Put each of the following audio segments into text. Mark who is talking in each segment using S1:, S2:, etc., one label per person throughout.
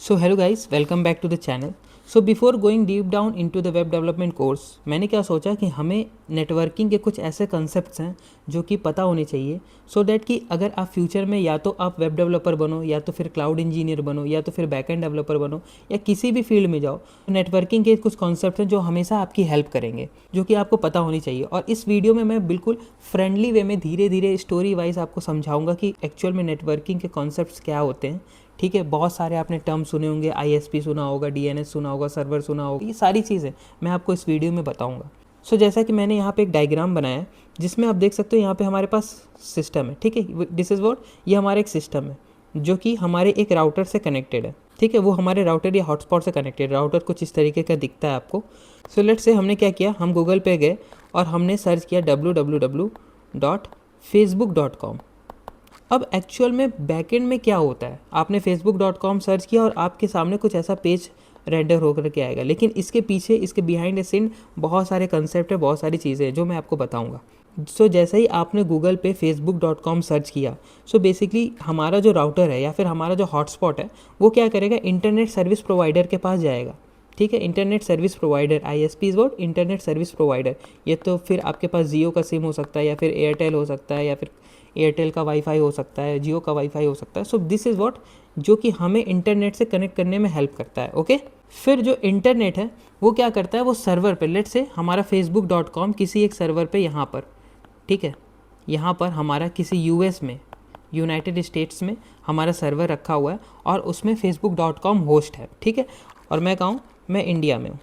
S1: So hello guys, welcome back to the channel. So before going deep down into the web development course, मैंने क्या सोचा कि हमें networking के कुछ ऐसे कंसेप्ट्स हैं जो कि पता होने चाहिए सो दैट कि अगर आप फ्यूचर में या तो आप वेब डेवलपर बनो या तो फिर क्लाउड इंजीनियर बनो या तो फिर बैकएंड डेवलपर बनो या किसी भी फील्ड में जाओ, नेटवर्किंग के कुछ कॉन्सेप्ट हैं जो हमेशा आपकी हेल्प करेंगे, जो कि आपको पता होनी चाहिए। और इस वीडियो में मैं बिल्कुल फ्रेंडली वे में धीरे धीरे स्टोरी वाइज आपको समझाऊंगा कि एक्चुअल में नेटवर्किंग के कॉन्सेप्ट्स क्या होते हैं। ठीक है, बहुत सारे आपने टर्म सुने होंगे, आईएसपी सुना होगा, डीएनएस सुना होगा, सर्वर सुना होगा, ये सारी चीज़ें मैं आपको इस वीडियो में बताऊंगा। सो जैसा कि मैंने यहाँ पे एक डायग्राम बनाया है जिसमें आप देख सकते हो यहाँ पे हमारे पास सिस्टम है। ठीक है, दिस इज़ व्हाट, ये हमारा एक सिस्टम है जो कि हमारे एक राउटर से कनेक्टेड है। ठीक है, वो हमारे राउटर या हॉटस्पॉट से कनेक्टेड। राउटर कुछ इस तरीके का दिखता है आपको। सो लेट से हमने क्या किया, हम गूगल पे गए और हमने सर्च किया www.facebook.com। अब एक्चुअल में बैकएंड में क्या होता है, आपने facebook.com सर्च किया और आपके सामने कुछ ऐसा पेज रेंडर होकर के आएगा, लेकिन इसके पीछे, इसके बिहाइंड द सीन बहुत सारे कंसेप्ट है, बहुत सारी चीज़ें हैं जो मैं आपको बताऊंगा। सो जैसे ही आपने गूगल पे facebook.com सर्च किया, सो बेसिकली हमारा जो राउटर है या फिर हमारा जो हॉटस्पॉट है वो क्या करेगा, इंटरनेट सर्विस प्रोवाइडर के पास जाएगा। ठीक है, internet service provider, ISP is what, internet service provider. ये तो फिर आपके पास जियो का सिम हो सकता है या फिर एयरटेल हो सकता है या फिर एयरटेल का वाईफाई हो सकता है, जियो का वाईफाई हो सकता है। सो दिस इज़ व्हाट, जो कि हमें इंटरनेट से कनेक्ट करने में हेल्प करता है। ओके, फिर जो इंटरनेट है वो क्या करता है, वो सर्वर पे, लेट से हमारा facebook.com किसी एक सर्वर पे यहाँ पर, ठीक है, यहाँ पर हमारा किसी यूएस में, यूनाइटेड स्टेट्स में हमारा सर्वर रखा हुआ है और उसमें facebook.com होस्ट है। ठीक है, और मैं कहूँ मैं इंडिया में हूँ।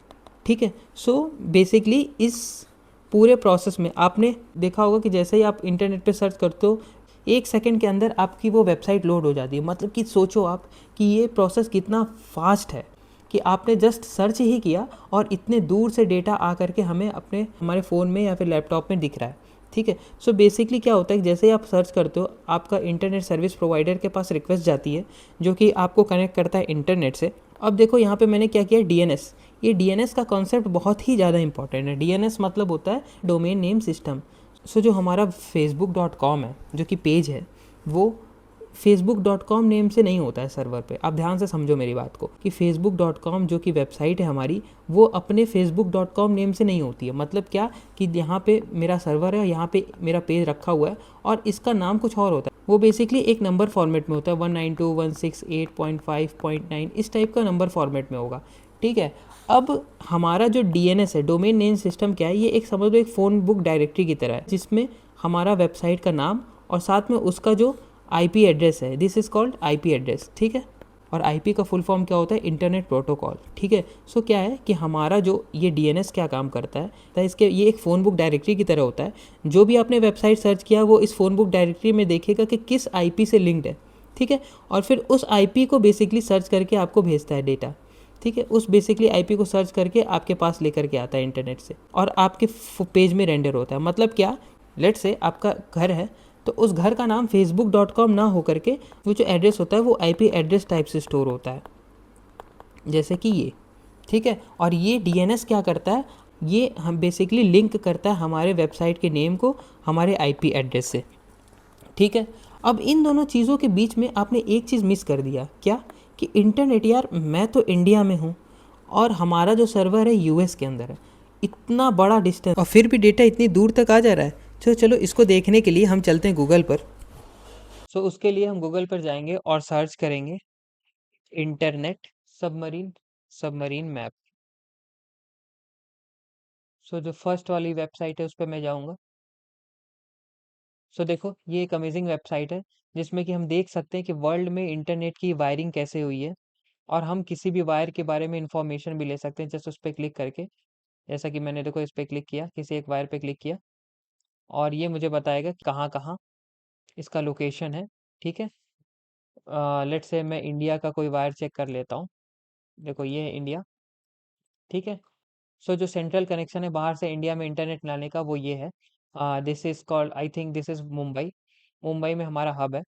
S1: ठीक है, सो बेसिकली इस पूरे प्रोसेस में आपने देखा होगा कि जैसे ही आप इंटरनेट पे सर्च करते हो, 1 सेकंड के अंदर आपकी वो वेबसाइट लोड हो जाती है। मतलब कि सोचो आप कि ये प्रोसेस कितना फास्ट है कि आपने जस्ट सर्च ही किया और इतने दूर से डेटा आ करके हमें हमारे फ़ोन में या फिर लैपटॉप में दिख रहा है। ठीक है, सो बेसिकली क्या होता है, जैसे ही आप सर्च करते हो आपका इंटरनेट सर्विस प्रोवाइडर के पास रिक्वेस्ट जाती है जो कि आपको कनेक्ट करता है इंटरनेट से। अब देखो यहाँ पे मैंने क्या किया, डीएनएस। ये डीएनएस का कॉन्सेप्ट बहुत ही ज़्यादा इंपॉर्टेंट है। डीएनएस मतलब होता है डोमेन नेम सिस्टम। सो जो हमारा facebook.com है, जो कि पेज है, वो facebook.com नेम से नहीं होता है सर्वर पे। आप ध्यान से समझो मेरी बात को कि facebook.com जो कि वेबसाइट है हमारी, वो अपने facebook.com नेम से नहीं होती है। मतलब क्या कि यहाँ पे मेरा सर्वर है, यहाँ पे मेरा पेज रखा हुआ है और इसका नाम कुछ और होता है। वो बेसिकली एक नंबर फॉर्मेट में होता है, 192.168.5.9 इस टाइप का नंबर फॉर्मेट में होगा। ठीक है, अब हमारा जो डीएनएस है, डोमेन नेम सिस्टम, क्या है, ये एक समझ लो एक फ़ोन बुक डायरेक्टरी की तरह है जिसमें हमारा वेबसाइट का नाम और साथ में उसका जो आईपी एड्रेस है, this is called IP address. ठीक है, और आईपी का फुल फॉर्म क्या होता है, इंटरनेट प्रोटोकॉल। ठीक है, सो क्या है कि हमारा जो ये डीएनएस क्या काम करता है, तो इसके ये एक फ़ोन बुक डायरेक्टरी की तरह होता है। जो भी आपने वेबसाइट सर्च किया वो इस फ़ोन बुक डायरेक्टरी में देखेगा कि किस आईपी से लिंक्ड है। ठीक है, और फिर उस आईपी को बेसिकली सर्च करके आपको भेजता है डेटा। ठीक है, उस बेसिकली आईपी को सर्च करके आपके पास लेकर के आता है इंटरनेट से और आपके पेज में रेंडर होता है। मतलब क्या, लेट से आपका घर है तो उस घर का नाम facebook.com ना हो करके वो जो एड्रेस होता है वो आईपी एड्रेस टाइप से स्टोर होता है, जैसे कि ये। ठीक है, और ये डीएनएस क्या करता है, ये हम बेसिकली लिंक करता है हमारे वेबसाइट के नेम को हमारे आईपी एड्रेस से। ठीक है, अब इन दोनों चीज़ों के बीच में आपने एक चीज़ मिस कर दिया, क्या, कि इंटरनेट, यार मैं तो इंडिया में हूँ और हमारा जो सर्वर है यूएस के अंदर है। इतना बड़ा डिस्टेंस और फिर भी डेटा इतनी दूर तक आ जा रहा है। चलो चलो, इसको देखने के लिए हम चलते हैं गूगल पर। सो उसके लिए हम गूगल पर जाएंगे और सर्च करेंगे इंटरनेट सबमरीन, सबमरीन मैप। सो जो फर्स्ट वाली वेबसाइट है उस पर मैं जाऊंगा। सो देखो, ये एक अमेजिंग वेबसाइट है जिसमें कि हम देख सकते हैं कि वर्ल्ड में इंटरनेट की वायरिंग कैसे हुई है और हम किसी भी वायर के बारे में इंफॉर्मेशन भी ले सकते हैं जस्ट उस पर क्लिक करके। जैसा कि मैंने देखो इस पर क्लिक किया, किसी एक वायर पे क्लिक किया और ये मुझे बताएगा कि कहाँ कहाँ इसका लोकेशन है। ठीक है, लेट्स से मैं इंडिया का कोई वायर चेक कर लेता हूँ। देखो ये है इंडिया। ठीक है, सो जो सेंट्रल कनेक्शन है बाहर से इंडिया में इंटरनेट लाने का वो ये है। This is called, I think this is Mumbai. Mumbai में हमारा हब है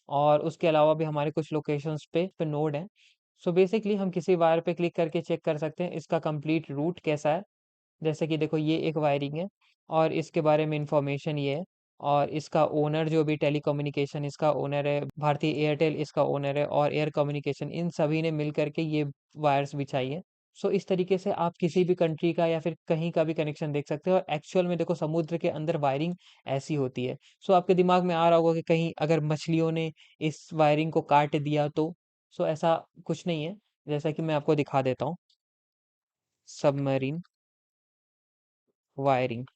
S1: और उसके अलावा भी हमारे कुछ लोकेशंस पे नोड हैं। सो बेसिकली हम किसी वायर पे क्लिक करके चेक कर सकते हैं इसका कंप्लीट रूट कैसा है। जैसे कि देखो ये एक वायरिंग है और इसके बारे में इंफॉर्मेशन ये है। और इसका ओनर जो भी टेलीकम्युनिकेशन इसका ओनर है, भारतीय एयरटेल इसका ओनर है, और एयर कम्युनिकेशन, इन सभी ने मिल करके ये वायर्स बिछाई है। सो इस तरीके से आप किसी भी कंट्री का या फिर कहीं का भी कनेक्शन देख सकते हो। और एक्चुअल में देखो समुद्र के अंदर वायरिंग ऐसी होती है। सो आपके दिमाग में आ रहा होगा कि कहीं अगर मछलियों ने इस वायरिंग को काट दिया तो। सो ऐसा कुछ नहीं है, जैसा कि मैं आपको दिखा देता हूँ। Submarine wiring.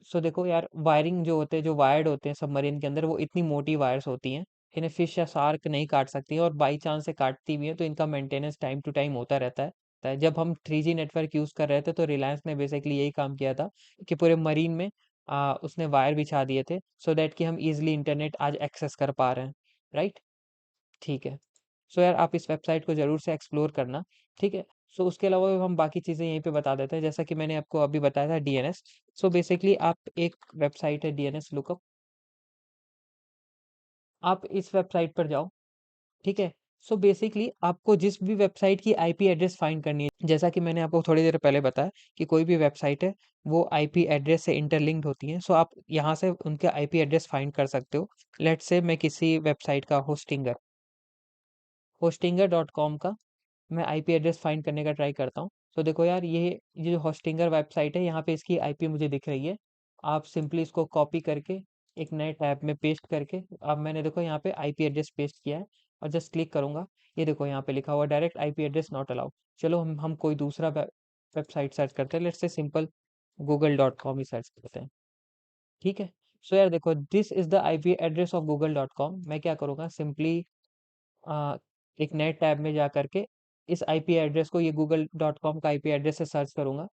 S1: सो देखो यार, वायरिंग जो होते हैं, जो वायर्ड होते हैं सबमरीन के अंदर, वो इतनी मोटी वायर्स होती हैं, इन्हें फिश या शार्क नहीं काट सकती है, और बाई चांस से काटती भी है तो इनका मेंटेनेंस टाइम टू टाइम होता रहता है। जब हम 3G नेटवर्क यूज़ कर रहे थे तो रिलायंस ने बेसिकली यही काम किया था कि पूरे मरीन में उसने वायर बिछा दिए थे, सो दैट कि हम इजिली इंटरनेट आज एक्सेस कर पा रहे हैं। राइट, ठीक है। सो यार आप इस वेबसाइट को ज़रूर से एक्सप्लोर करना, ठीक है। सो उसके अलावा हम बाकी चीज़ें यहीं पे बता देते हैं, जैसा कि मैंने आपको अभी बताया था डीएनएस। सो बेसिकली आप, एक वेबसाइट है डीएनएस लुकअप, आप इस वेबसाइट पर जाओ, ठीक है। सो बेसिकली आपको जिस भी वेबसाइट की आईपी एड्रेस फाइंड करनी है, जैसा कि मैंने आपको थोड़ी देर पहले बताया कि कोई भी वेबसाइट है वो आईपी एड्रेस से इंटरलिंक्ड होती है। सो आप यहाँ से उनके आईपी एड्रेस फाइंड कर सकते हो। लेट्स से मैं किसी वेबसाइट का होस्टिंगर डॉट कॉम का मैं आईपी एड्रेस फाइंड करने का ट्राई करता हूँ। तो देखो यार, ये जो होस्टिंगर वेबसाइट है, यहाँ पे इसकी आईपी मुझे दिख रही है। आप सिंपली इसको कॉपी करके एक नए टैब में पेस्ट करके, अब मैंने देखो यहाँ पे आईपी एड्रेस पेस्ट किया है, और जस्ट क्लिक करूंगा। ये देखो यहाँ पे लिखा हुआ direct IP address not allowed. चलो हम कोई दूसरा वेबसाइट सर्च करते हैं। Let's say simple google.com he search करते हैं, ठीक है। सो यार देखो, this is the IP address of google.com। मैं क्या करूँगा, सिंपली एक नए टैब में जा करके इस आईपी एड्रेस को, ये google.com का आईपी एड्रेस से सर्च करूंगा।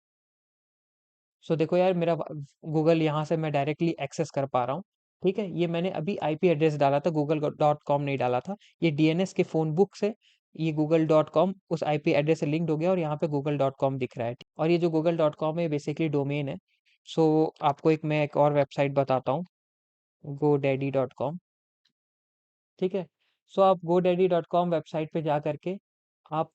S1: सो देखो यार, मेरा गूगल यहाँ से मैं डायरेक्टली एक्सेस कर पा रहा हूँ, ठीक है। ये मैंने अभी आईपी एड्रेस डाला था, google.com नहीं डाला था। ये डीएनएस के फ़ोन बुक से ये google.com उस आईपी एड्रेस से लिंक्ड हो गया, और यहाँ पे google.com दिख रहा है। और ये जो google.com है बेसिकली डोमेन है। सो आपको मैं एक और वेबसाइट बताता हूँ, godaddy.com, ठीक है। सो आप godaddy.com वेबसाइट पे जा करके आप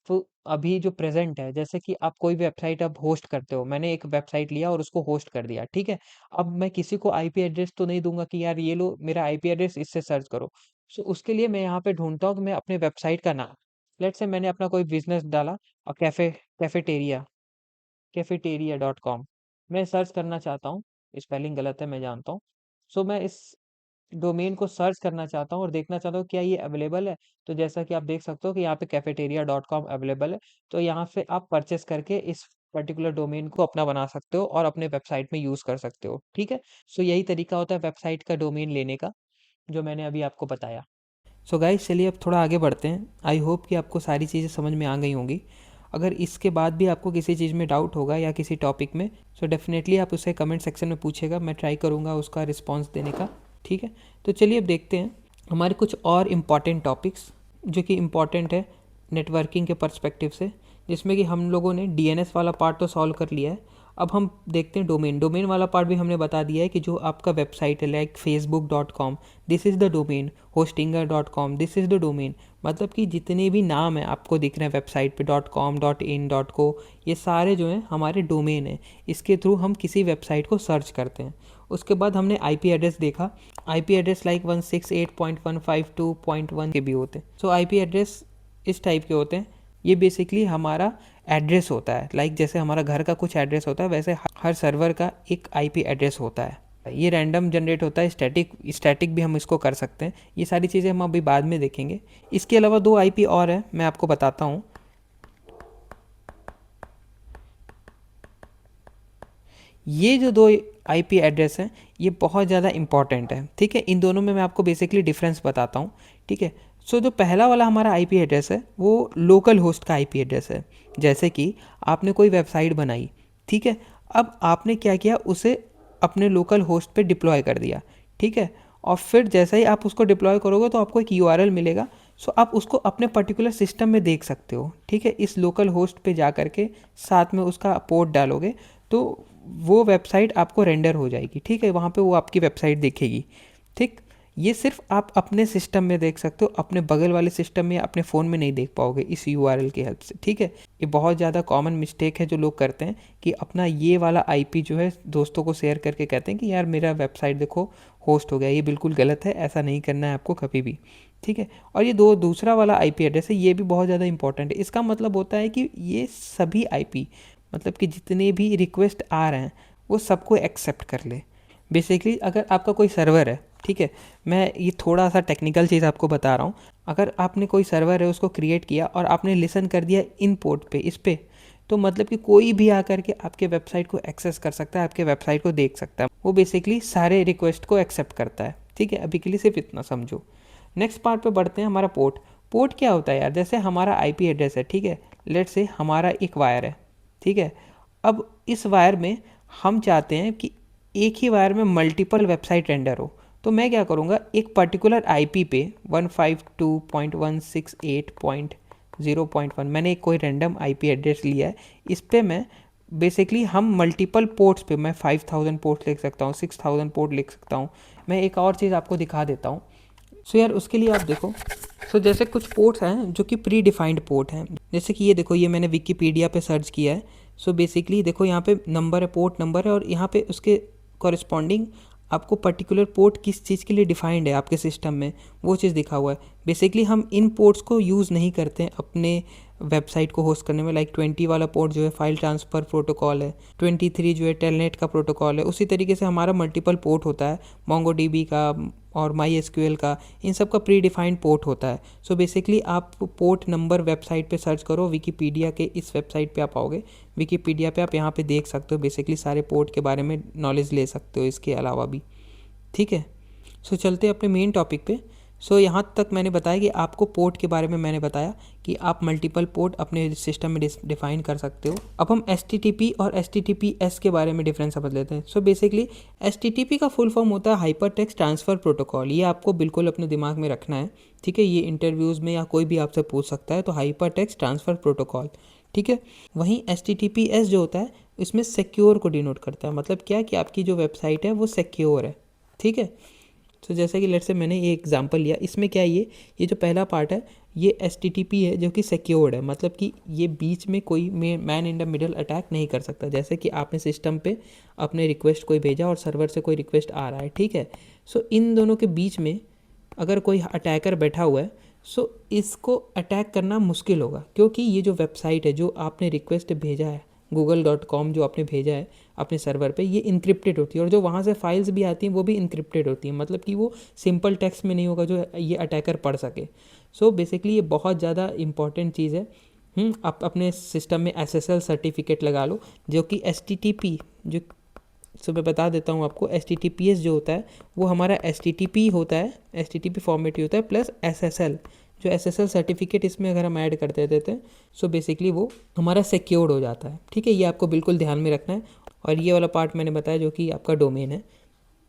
S1: अभी जो प्रेजेंट है, जैसे कि आप कोई भी वेबसाइट आप होस्ट करते हो, मैंने एक वेबसाइट लिया और उसको होस्ट कर दिया, ठीक है। अब मैं किसी को आईपी एड्रेस तो नहीं दूंगा कि यार ये लो मेरा आईपी एड्रेस, इससे सर्च करो। सो उसके लिए मैं यहाँ पे ढूंढता हूँ कि मैं अपने वेबसाइट का नाम, लेट्स से मैंने अपना कोई बिजनेस डाला, और कैफेटेरिया कैफेटेरिया डॉट कॉम मैं सर्च करना चाहता हूँ। स्पेलिंग गलत है, मैं जानता हूँ। सो मैं इस डोमेन को सर्च करना चाहता हूँ और देखना चाहता हूँ क्या ये अवेलेबल है। तो जैसा कि आप देख सकते हो कि यहाँ पे कैफेटेरिया.com अवेलेबल है। तो यहाँ से आप परचेस करके इस पर्टिकुलर डोमेन को अपना बना सकते हो और अपने वेबसाइट में यूज़ कर सकते हो, ठीक है। सो यही तरीका होता है वेबसाइट का डोमेन लेने का, जो मैंने अभी आपको बताया। सो गाइस, चलिए अब थोड़ा आगे बढ़ते हैं। आई होप कि आपको सारी चीज़ें समझ में आ गई होंगी। अगर इसके बाद भी आपको किसी चीज़ में डाउट होगा या किसी टॉपिक में, सो डेफिनेटली आप उसे कमेंट सेक्शन में पूछेगा, मैं ट्राई करूँगा उसका रिस्पॉन्स देने का, ठीक है। तो चलिए अब देखते हैं हमारे कुछ और इम्पॉर्टेंट टॉपिक्स, जो कि इम्पॉर्टेंट है नेटवर्किंग के पर्सपेक्टिव से, जिसमें कि हम लोगों ने डीएनएस वाला पार्ट तो सॉल्व कर लिया है। अब हम देखते हैं डोमेन वाला पार्ट भी हमने बता दिया है कि जो आपका वेबसाइट है like facebook.com, this is the domain, hostinger.com, this is the domain. मतलब कि जितने भी नाम हैं आपको दिख रहे हैं वेबसाइट पे, .com, .in, .co, ये सारे जो हैं हमारे डोमेन हैं। इसके थ्रू हम किसी वेबसाइट को सर्च करते हैं। उसके बाद हमने आईपी एड्रेस देखा। आईपी एड्रेस लाइक 168.152.1 के भी होते हैं। सो आईपी एड्रेस इस टाइप के होते हैं। ये बेसिकली हमारा एड्रेस होता है, लाइक जैसे हमारा घर का कुछ एड्रेस होता है, वैसे हर सर्वर का एक आईपी एड्रेस होता है। ये रैंडम जनरेट होता है, स्टैटिक भी हम इसको कर सकते हैं। ये सारी चीज़ें हम अभी बाद में देखेंगे। इसके अलावा दो आईपी और हैं, मैं आपको बताता हूँ। ये जो दो आईपी एड्रेस हैं, ये बहुत ज़्यादा इंपॉर्टेंट है, ठीक है। इन दोनों में मैं आपको बेसिकली डिफरेंस बताता हूँ, ठीक है। सो जो पहला वाला हमारा आईपी एड्रेस है वो लोकल होस्ट का आईपी एड्रेस है। जैसे कि आपने कोई वेबसाइट बनाई, ठीक है। अब आपने क्या किया, उसे अपने लोकल होस्ट पे डिप्लॉय कर दिया, ठीक है। और फिर जैसे ही आप उसको डिप्लॉय करोगे तो आपको एक यूआरएल मिलेगा। सो आप उसको अपने पर्टिकुलर सिस्टम में देख सकते हो, ठीक है। इस लोकल होस्ट पे जा करके साथ में उसका पोर्ट डालोगे तो वो वेबसाइट आपको रेंडर हो जाएगी, ठीक है। वहाँ पे वो आपकी वेबसाइट दिखेगी, ठीक। ये सिर्फ आप अपने सिस्टम में देख सकते हो, अपने बगल वाले सिस्टम में या अपने फ़ोन में नहीं देख पाओगे इस यूआरएल की हेल्प से, ठीक है। ये बहुत ज़्यादा कॉमन मिस्टेक है जो लोग करते हैं कि अपना ये वाला आईपी जो है दोस्तों को शेयर करके कहते हैं कि यार मेरा वेबसाइट देखो होस्ट हो गया। ये बिल्कुल गलत है, ऐसा नहीं करना है आपको कभी भी, ठीक है। और ये दूसरा वाला आईपी एड्रेस है, ये भी बहुत ज़्यादा इंपॉर्टेंट है। इसका मतलब होता है कि ये सभी आईपी, मतलब कि जितने भी रिक्वेस्ट आ रहे हैं वो सबको एक्सेप्ट कर ले। बेसिकली अगर आपका कोई सर्वर है, ठीक है, मैं ये थोड़ा सा टेक्निकल चीज़ आपको बता रहा हूँ। अगर आपने कोई सर्वर है उसको क्रिएट किया और आपने लिसन कर दिया इन पोर्ट पे, इस पे, तो मतलब कि कोई भी आकर के आपके वेबसाइट को एक्सेस कर सकता है, आपके वेबसाइट को देख सकता है। वो बेसिकली सारे रिक्वेस्ट को एक्सेप्ट करता है, ठीक है। अभी के लिए सिर्फ इतना समझो। नेक्स्ट पार्ट पे बढ़ते हैं, हमारा पोर्ट। पोर्ट क्या होता है यार? जैसे हमारा आईपी एड्रेस है, ठीक है, लेट्स से हमारा एक वायर है, ठीक है। अब इस वायर में हम चाहते हैं कि एक ही वायर में मल्टीपल वेबसाइट रेंडर हो, तो मैं क्या करूँगा, एक पर्टिकुलर आईपी पे 152.168.0.1 मैंने एक कोई रैंडम आईपी एड्रेस लिया है। इस पे मैं बेसिकली हम मल्टीपल पोर्ट्स पे, मैं 5000 पोर्ट्स लिख सकता हूँ, 6000 पोर्ट लिख सकता हूँ। मैं एक और चीज़ आपको दिखा देता हूँ। सो यार उसके लिए आप देखो, जैसे कुछ पोर्ट्स हैं जो कि प्री डिफाइंड पोर्ट हैं, जैसे कि ये देखो, ये मैंने विकीपीडिया पे सर्च किया है। सो बेसिकली देखो यहाँ पे नंबर है, पोर्ट नंबर है, और यहाँ पे उसके कॉरिस्पॉन्डिंग आपको पर्टिकुलर पोर्ट किस चीज़ के लिए डिफाइंड है आपके सिस्टम में, वो चीज़ दिखा हुआ है। बेसिकली हम इन पोर्ट्स को यूज़ नहीं करते हैं अपने वेबसाइट को होस्ट करने में। लाइक 20 वाला पोर्ट जो है फाइल ट्रांसफ़र प्रोटोकॉल है, 23 जो है टेलनेट का प्रोटोकॉल है। उसी तरीके से हमारा मल्टीपल पोर्ट होता है, मोंगोडीबी का और माई एसक्यूएल का, इन सब का प्री डिफाइंड पोर्ट होता है। सो बेसिकली आप पोर्ट नंबर वेबसाइट पे सर्च करो, विकीपीडिया के इस वेबसाइट पे आप आओगे, विकीपीडिया पे आप यहाँ पे देख सकते हो, बेसिकली सारे पोर्ट के बारे में नॉलेज ले सकते हो इसके अलावा भी, ठीक है। सो चलते हैं अपने मेन टॉपिक पे। सो यहाँ तक मैंने बताया कि आपको पोर्ट के बारे में मैंने बताया कि आप मल्टीपल पोर्ट अपने सिस्टम में डिफाइन कर सकते हो। अब हम HTTP और HTTPS के बारे में डिफरेंस समझ लेते हैं। सो बेसिकली HTTP का फुल फॉर्म होता है हाइपर टेक्स्ट ट्रांसफ़र प्रोटोकॉल। ये आपको बिल्कुल अपने दिमाग में रखना है, ठीक है। ये इंटरव्यूज़ में या कोई भी आपसे पूछ सकता है, तो हाइपर टेक्स्ट ट्रांसफ़र प्रोटोकॉल, ठीक है। वहीं HTTPS जो होता है इसमें सिक्योर को डिनोट करता है। मतलब क्या कि आपकी जो वेबसाइट है वो सिक्योर है, ठीक है। तो जैसे कि लेट्स से मैंने ये एग्जांपल लिया, इसमें क्या है, ये जो पहला पार्ट है ये HTTP है जो कि सिक्योर्ड है। मतलब कि ये बीच में कोई man in the middle attack नहीं कर सकता। जैसे कि आपने सिस्टम पे अपने रिक्वेस्ट कोई भेजा और सर्वर से कोई रिक्वेस्ट आ रहा है, ठीक है। सो इन दोनों के बीच में अगर कोई अटैकर बैठा हुआ है, सो इसको अटैक करना मुश्किल होगा, क्योंकि ये जो वेबसाइट है जो आपने रिक्वेस्ट भेजा है, google.com जो आपने भेजा है अपने सर्वर पे, ये इनक्रिप्टेड होती है, और जो वहाँ से फाइल्स भी आती हैं वो भी इनक्रिप्टेड होती हैं। मतलब कि वो सिंपल टेक्स्ट में नहीं होगा जो ये अटैकर पढ़ सके। सो बेसिकली ये बहुत ज़्यादा इंपॉर्टेंट चीज़ है। आप अपने सिस्टम में SSL सर्टिफिकेट लगा लो, जो कि HTTP जो, सो मैं बता देता हूँ आपको, HTTPS जो होता है वो हमारा HTTP होता है, HTTP फॉर्मेट ही होता है, प्लस SSL जो SSL सर्टिफिकेट इसमें अगर हम ऐड कर देते हैं, सो बेसिकली वो हमारा सिक्योर्ड हो जाता है, ठीक है। ये आपको बिल्कुल ध्यान में रखना है। और ये वाला पार्ट मैंने बताया जो कि आपका डोमेन है,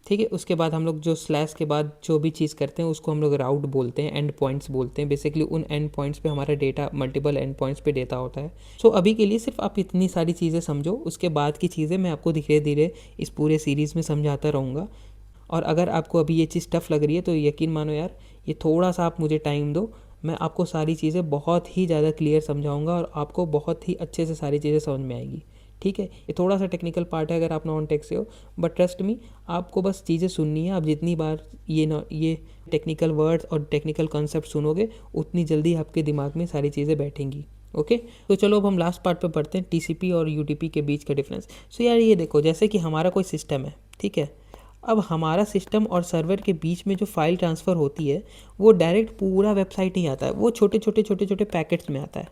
S1: ठीक है। उसके बाद हम लोग जो स्लैश के बाद जो भी चीज़ करते हैं उसको हम लोग राउट बोलते हैं, एंड पॉइंट्स बोलते हैं। बेसिकली उन एंड पॉइंट्स पे हमारा डेटा, मल्टीपल एंड पॉइंट्स पे डेटा होता है। सो अभी के लिए सिर्फ आप इतनी सारी चीज़ें समझो, उसके बाद की चीज़ें मैं आपको धीरे धीरे इस पूरे सीरीज़ में समझाता रहूँगा। और अगर आपको अभी ये चीज़ टफ लग रही है तो यकीन मानो यार, ये थोड़ा सा आप मुझे टाइम दो, मैं आपको सारी चीज़ें बहुत ही ज़्यादा क्लियर समझाऊंगा और आपको बहुत ही अच्छे से सारी चीज़ें समझ में आएगी, ठीक है। ये थोड़ा सा टेक्निकल पार्ट है अगर आप नॉन टेक से हो, बट ट्रस्ट मी, आपको बस चीज़ें सुननी है। आप जितनी बार ये टेक्निकल वर्ड्स और टेक्निकल कॉन्सेप्ट सुनोगे उतनी जल्दी आपके दिमाग में सारी चीज़ें बैठेंगी, ओके। तो चलो अब हम लास्ट पार्ट पे पढ़ते हैं, TCP और UDP के बीच का डिफरेंस। सो यार ये देखो, जैसे कि हमारा कोई सिस्टम है, ठीक है। अब हमारा सिस्टम और सर्वर के बीच में जो फाइल ट्रांसफ़र होती है वो डायरेक्ट पूरा वेबसाइट नहीं आता है, वो छोटे छोटे पैकेट्स में आता है,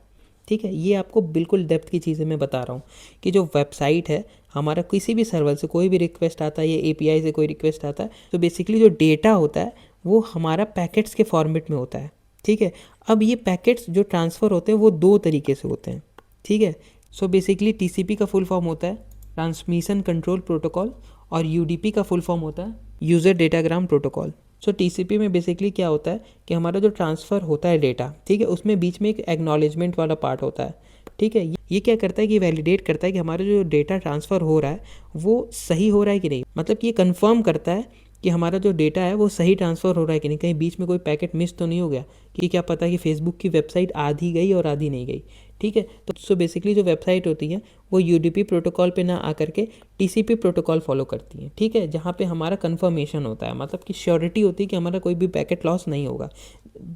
S1: ठीक है। ये आपको बिल्कुल डेप्थ की चीज़ें मैं बता रहा हूँ कि जो वेबसाइट है हमारा, किसी भी सर्वर से कोई भी रिक्वेस्ट आता है या API से कोई रिक्वेस्ट आता है, तो बेसिकली जो डेटा होता है वो हमारा पैकेट्स के फॉर्मेट में होता है, ठीक है। अब ये पैकेट्स जो ट्रांसफ़र होते हैं वो दो तरीके से होते हैं, ठीक है। सो बेसिकली TCP का फुल फॉर्म होता है ट्रांसमिशन कंट्रोल प्रोटोकॉल, और UDP का फुल फॉर्म होता है यूज़र डेटाग्राम प्रोटोकॉल। सो TCP में बेसिकली क्या होता है कि हमारा जो ट्रांसफ़र होता है डेटा, ठीक है, उसमें बीच में एक एक्नॉलेजमेंट वाला पार्ट होता है, ठीक है। ये क्या करता है कि वैलिडेट करता है कि हमारा जो डेटा ट्रांसफ़र हो रहा है वो सही हो रहा है कि नहीं। मतलब कि ये कंफर्म करता है कि हमारा जो डेटा है वो सही ट्रांसफ़र हो रहा है कि नहीं, कहीं बीच में कोई पैकेट मिस तो नहीं हो गया कि क्या पता कि फेसबुक की वेबसाइट आधी गई और आधी नहीं गई। ठीक है, तो सो बेसिकली जो वेबसाइट होती है वो यूडीपी प्रोटोकॉल पे ना आकर के टीसीपी प्रोटोकॉल फॉलो करती है। ठीक है, जहाँ पे हमारा कंफर्मेशन होता है, मतलब कि श्योरिटी होती है कि हमारा कोई भी पैकेट लॉस नहीं होगा।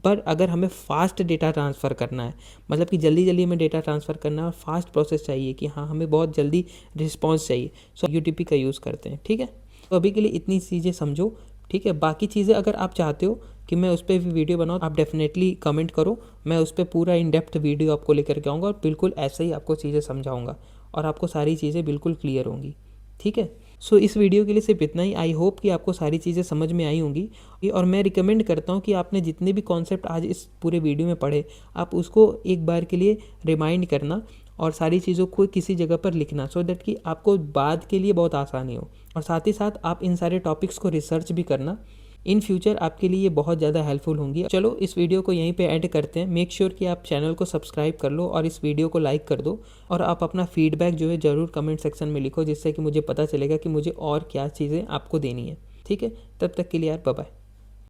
S1: पर अगर हमें फास्ट डेटा ट्रांसफ़र करना है, मतलब कि जल्दी जल्दी हमें डेटा ट्रांसफ़र करना है और फास्ट प्रोसेस चाहिए कि हाँ हमें बहुत जल्दी रिस्पॉन्स चाहिए, सो यूडीपी का यूज़ करते हैं। ठीक है, तो अभी के लिए इतनी चीज़ें समझो। ठीक है, बाकी चीज़ें अगर आप चाहते हो कि मैं उस पर भी वीडियो बनाऊँ, आप डेफिनेटली कमेंट करो, मैं उस पर पूरा इन डेप्थ वीडियो आपको लेकर के आऊँगा और बिल्कुल ऐसे ही आपको चीज़ें समझाऊँगा और आपको सारी चीज़ें बिल्कुल क्लियर होंगी। ठीक है, सो इस वीडियो के लिए सिर्फ इतना ही। आई होप कि आपको सारी चीज़ें समझ में आई होंगी और मैं रिकमेंड करता हूँ कि आपने जितने भी कॉन्सेप्ट आज इस पूरे वीडियो में पढ़े, आप उसको एक बार के लिए रिमाइंड करना और सारी चीज़ों को किसी जगह पर लिखना, सो दैट कि आपको बाद के लिए बहुत आसानी हो। और साथ ही साथ आप इन सारे टॉपिक्स को रिसर्च भी करना, इन फ्यूचर आपके लिए ये बहुत ज़्यादा हेल्पफुल होंगी। चलो इस वीडियो को यहीं पे ऐड करते हैं। मेक श्योर कि आप चैनल को सब्सक्राइब कर लो और इस वीडियो को लाइक कर दो और आप अपना फीडबैक जो है ज़रूर कमेंट सेक्शन में लिखो, जिससे कि मुझे पता चलेगा कि मुझे और क्या चीज़ें आपको देनी है। ठीक है, तब तक के लिए यार बाय बाय।